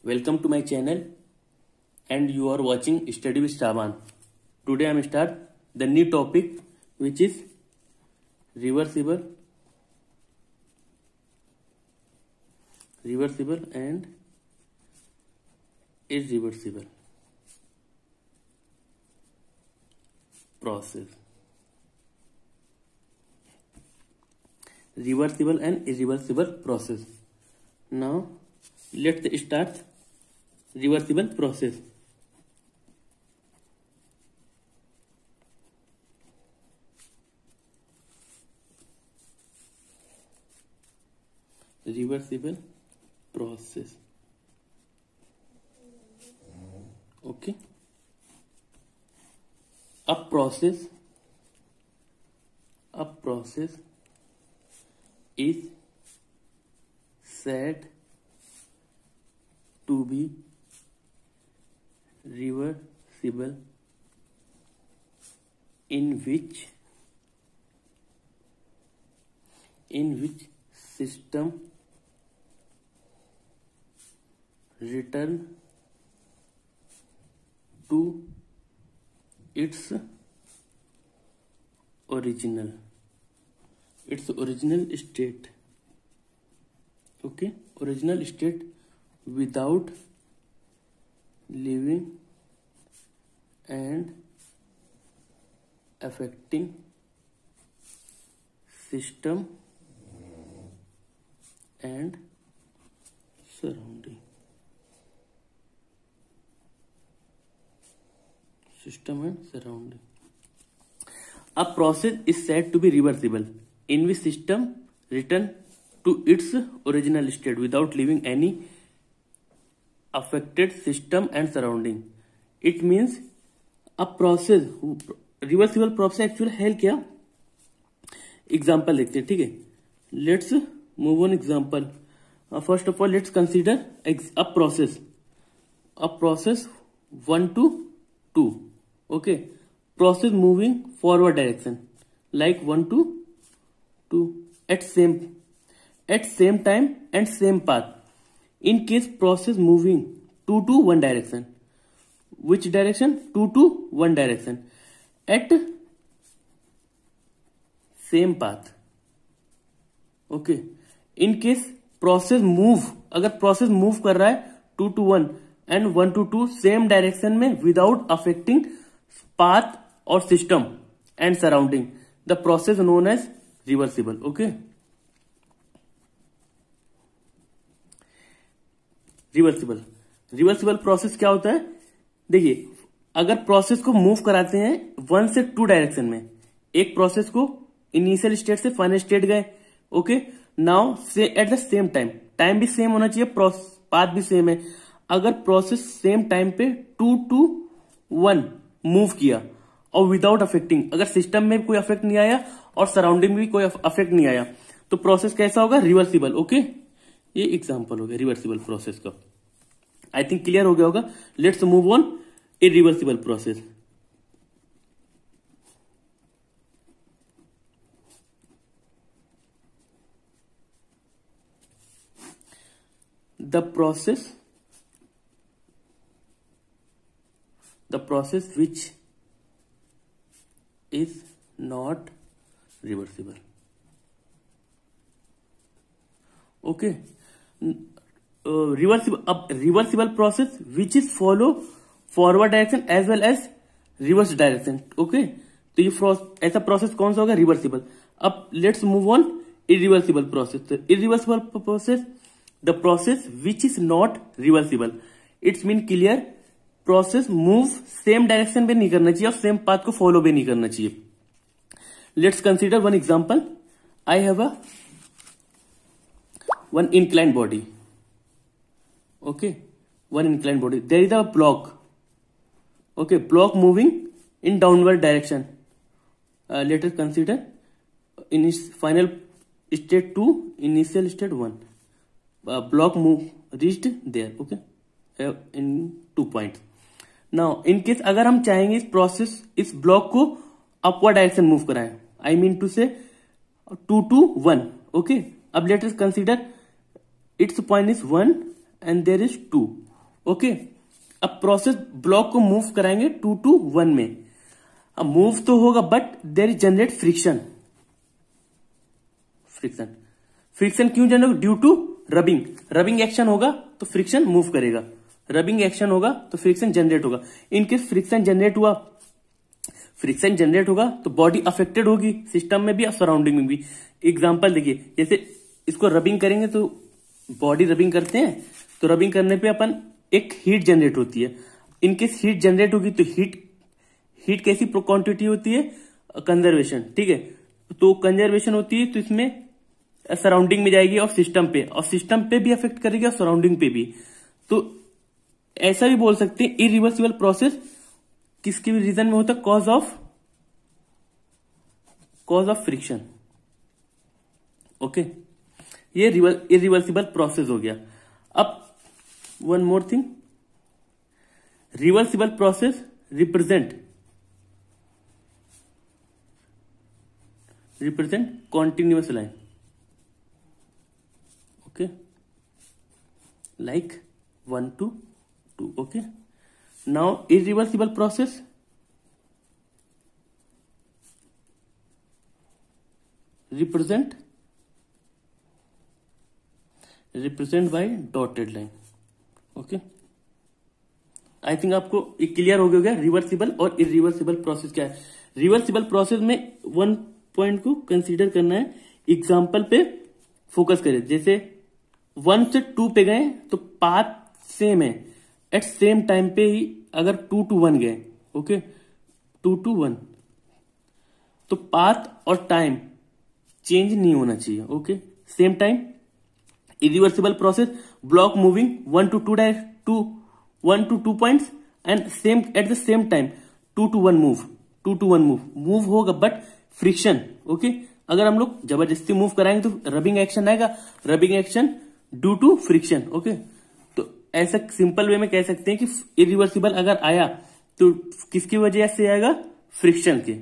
Welcome to my channel and you are watching Study with Shravan. Today I am start the new topic which is reversible and irreversible process. Reversible and irreversible process. Now let's start reversible process. Reversible process. Okay. A process is said to be reversible in which system return to its original state. Okay, original state without leaving and affecting system and surrounding. A process is said to be reversible in which system return to its original state without leaving any affected system and surrounding. It means a process reversible process actually है क्या, example देखते हैं. ठीक है, let's move on example. First of all let's consider a process 1 to 2. Okay, process moving forward direction like 1 to 2 at same time and same path. In case process moving 2 to 1 direction, which direction? 2 to 1 direction at same path. Okay, in case process move, अगर process move कर रहा है 2 to 1 and 1 to 2 same direction में without affecting path or system and surrounding, the process known as reversible. Okay, reversible process क्या होता है? देखिए, अगर प्रोसेस को मूव कराते हैं 1 से 2 डायरेक्शन में, एक प्रोसेस को इनिशियल स्टेट से फाइनल स्टेट गए. ओके, नाउ से एट द सेम टाइम भी सेम होना चाहिए, पाथ भी सेम है. अगर प्रोसेस सेम टाइम पे 2 to 1 मूव किया और विदाउट अफेक्टिंग, अगर सिस्टम में कोई अफेक्ट नहीं आया और सराउंडिंग में भी कोई अफेक्ट नहीं आया, तो प्रोसेस कैसा होगा? रिवर्सिबल. ओके, ये एग्जांपल हो गया रिवर्सिबल प्रोसेस का. आई थिंक क्लियर हो गया होगा. Let's move on irreversible process. The process which is not reversible. Okay, reversible process which is follow forward direction as well as reverse direction. Okay, तो ये ऐसा process कौन सा होगा? रिवर्सिबल. अब let's move on irreversible process. Irreversible process, the process which is not reversible. It's mean clear, process move same direction पे नहीं करना चाहिए और सेम पाथ को फॉलो भी नहीं करना चाहिए. Let's consider one example. I have one inclined body. Okay, one inclined body. There is a block. Okay, block moving in downward direction. Let us consider in its final state 2, initial state 1. Block move reached there. Okay, in 2 points. Now in case अगर हम चाहेंगे इस block को upward direction move कराएं, I mean to से 2 to 1. Okay, अब let us consider its point is 1 and there is 2. Okay, अब process block को मूव कराएंगे 2 to 1 में। अब मूव तो होगा but there is generate friction. Friction क्यों generate? Due to rubbing. Rubbing action होगा तो फ्रिक्शन मूव करेगा, रबिंग एक्शन होगा तो फ्रिक्शन जनरेट होगा। इनकेस फ्रिक्शन जनरेट होगा तो बॉडी अफेक्टेड होगी, सिस्टम में भी और सराउंडिंग में भी। एग्जांपल देखिए, जैसे इसको रबिंग करेंगे तो बॉडी रबिंग करते हैं, तो रबिंग करने पे अपन एक हीट जनरेट होती है। इनकेस हीट जनरेट होगी तो हीट कैसी क्वांटिटी होती है? कंजर्वेशन, ठीक है। तो कंजर्वेशन होती है तो इसमें सराउंडिंग में जाएगी और सिस्टम पे भी अफेक्ट करेगी और सराउंडिंग पे भी। तो ऐसा भी बोल सकते हैं इरिवर्सिबल प्रोसेस किसके भी रीजन में होता है? Cause of friction. ओके, ये इरिवर्सिबल प्रोसेस हो गया। अब one more thing, reversible process represent continuous line, okay, like 1 to 2. Okay, now irreversible process represent by dotted line. Okay, I think आपको ये क्लियर हो गया रिवर्सिबल और इरिवर्सिबल प्रोसेस क्या है। रिवर्सिबल प्रोसेस में वन पॉइंट को कंसीडर करना है, एग्जाम्पल पे फोकस करें। जैसे 1 से 2 पे गए तो पाथ सेम है, एट सेम टाइम पे ही अगर 2 to 1 गए, ओके, 2 to 1, तो पाथ और टाइम चेंज नहीं होना चाहिए। Okay, same time. Irreversible process, block moving 1 to 2 points and same at the same time 2 to 1 move होगा बट फ्रिक्शन। ओके, अगर हम लोग जबरदस्ती मूव कराएंगे तो रबिंग एक्शन आएगा, rubbing action due to friction. Okay, तो ऐसा सिंपल वे में कह सकते हैं कि इरिवर्सिबल अगर आया तो किसकी वजह से आएगा? फ्रिक्शन के।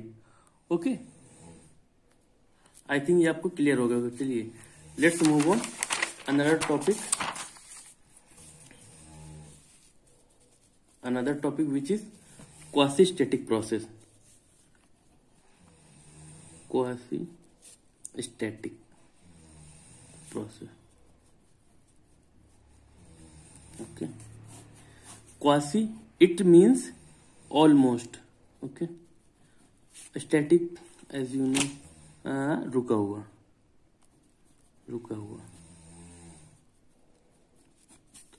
ओके, आई थिंक ये आपको क्लियर हो गया। चलिए let's move on another topic which is quasi static process. Quasi static process, okay. Quasi it means almost, okay. Static as you know, रुका हुआ।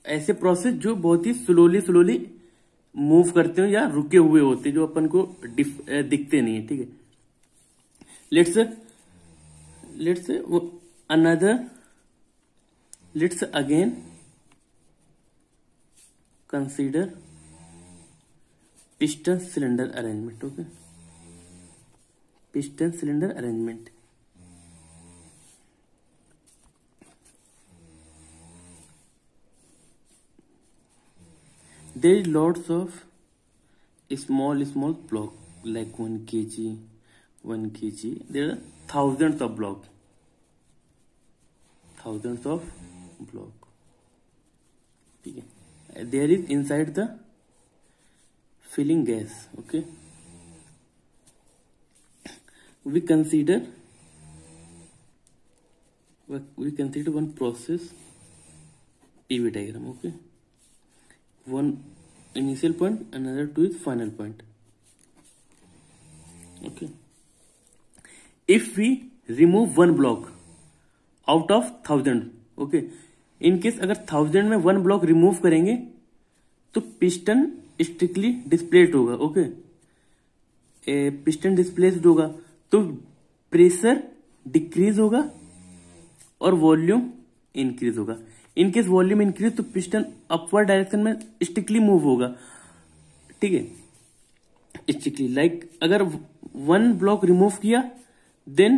ऐसे प्रोसेस जो बहुत ही स्लोली मूव करते हो या रुके हुए होते हैं, जो अपन को दिखते नहीं है, ठीक है। let's again consider piston cylinder arrangement. Okay, piston cylinder arrangement. There is lots of small block like 1 kg. There are thousands of block. ठीक है, there is inside the filling gas. Okay, we consider one process PV diagram. Okay, one initial point, another to its final point. Okay, if we remove one block out of 1000, okay, in case अगर 1000 में 1 block remove करेंगे तो piston strictly displaced होगा। Okay, piston displaced होगा तो pressure decrease होगा और volume increase होगा। इन केस वॉल्यूम इंक्रीज तो पिस्टन अपवर्ड डायरेक्शन में स्ट्रिक्टली मूव होगा, ठीक है, स्ट्रिक्टली। लाइक अगर 1 ब्लॉक रिमूव किया, then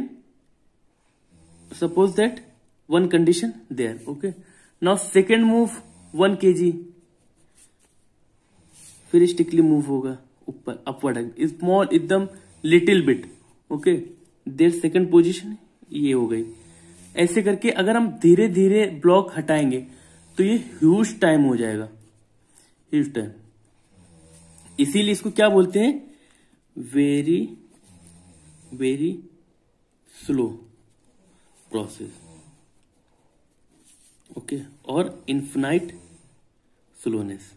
suppose that one condition there. Okay, now second move 1 kg, फिर स्टिकली मूव होगा ऊपर अपवर्ड, स्मॉल एकदम little bit. Okay, there second position ये हो गई। ऐसे करके अगर हम धीरे धीरे ब्लॉक हटाएंगे तो ये ह्यूज टाइम हो जाएगा। ह्यूज टाइम, इसीलिए इसको क्या बोलते हैं, very very slow process, okay. और इन्फिनाइट स्लोनेस,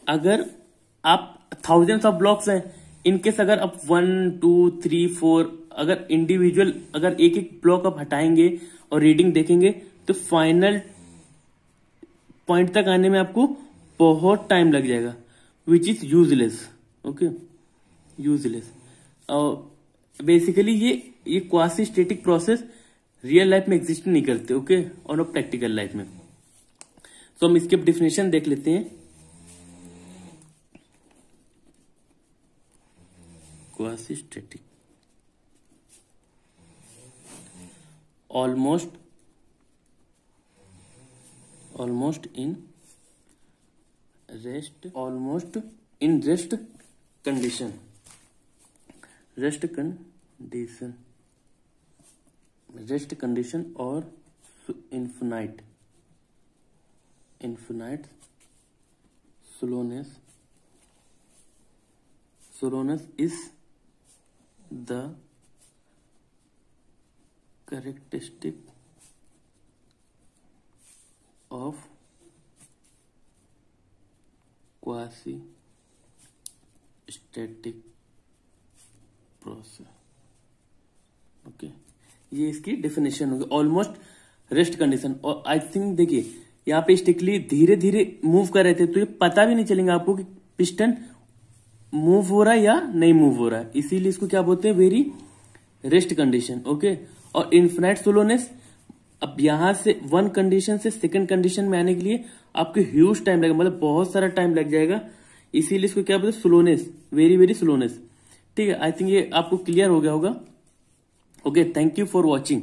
अगर आप थाउजेंड्स ऑफ ब्लॉक्स हैं, इनकेस अगर आप 1 2 3 4 अगर इंडिविजुअल अगर एक एक ब्लॉक आप हटाएंगे और रीडिंग देखेंगे तो फाइनल पॉइंट तक आने में आपको बहुत टाइम लग जाएगा, which is useless, okay, useless. Basically ये quasi static process real life में एग्जिस्ट नहीं करते, ओके, और प्रैक्टिकल लाइफ में। तो हम इसके डेफिनेशन देख लेते हैं। Quasi static, almost in rest condition, rest condition और infinite slowness is the characteristic of quasi static process, okay. ये इसकी डेफिनेशन होगी, ऑलमोस्ट रेस्ट कंडीशन। और आई थिंक देखिए यहाँ पे स्टिकली धीरे धीरे मूव कर रहे थे तो ये पता भी नहीं चलेगा आपको कि पिस्टन मूव हो रहा है या नहीं मूव हो रहा है, इसीलिए इसको क्या बोलते हैं, वेरी रेस्ट कंडीशन, ओके। और इन्फिनाइट स्लोनेस, अब यहां से वन कंडीशन से सेकंड कंडीशन में आने के लिए आपको ह्यूज टाइम लगेगा, मतलब बहुत सारा टाइम लग जाएगा, इसीलिए इसको क्या बोलते हैं, स्लोनेस, वेरी वेरी स्लोनेस, ठीक है। आई थिंक ये आपको क्लियर हो गया होगा, okay. Thank you for watching.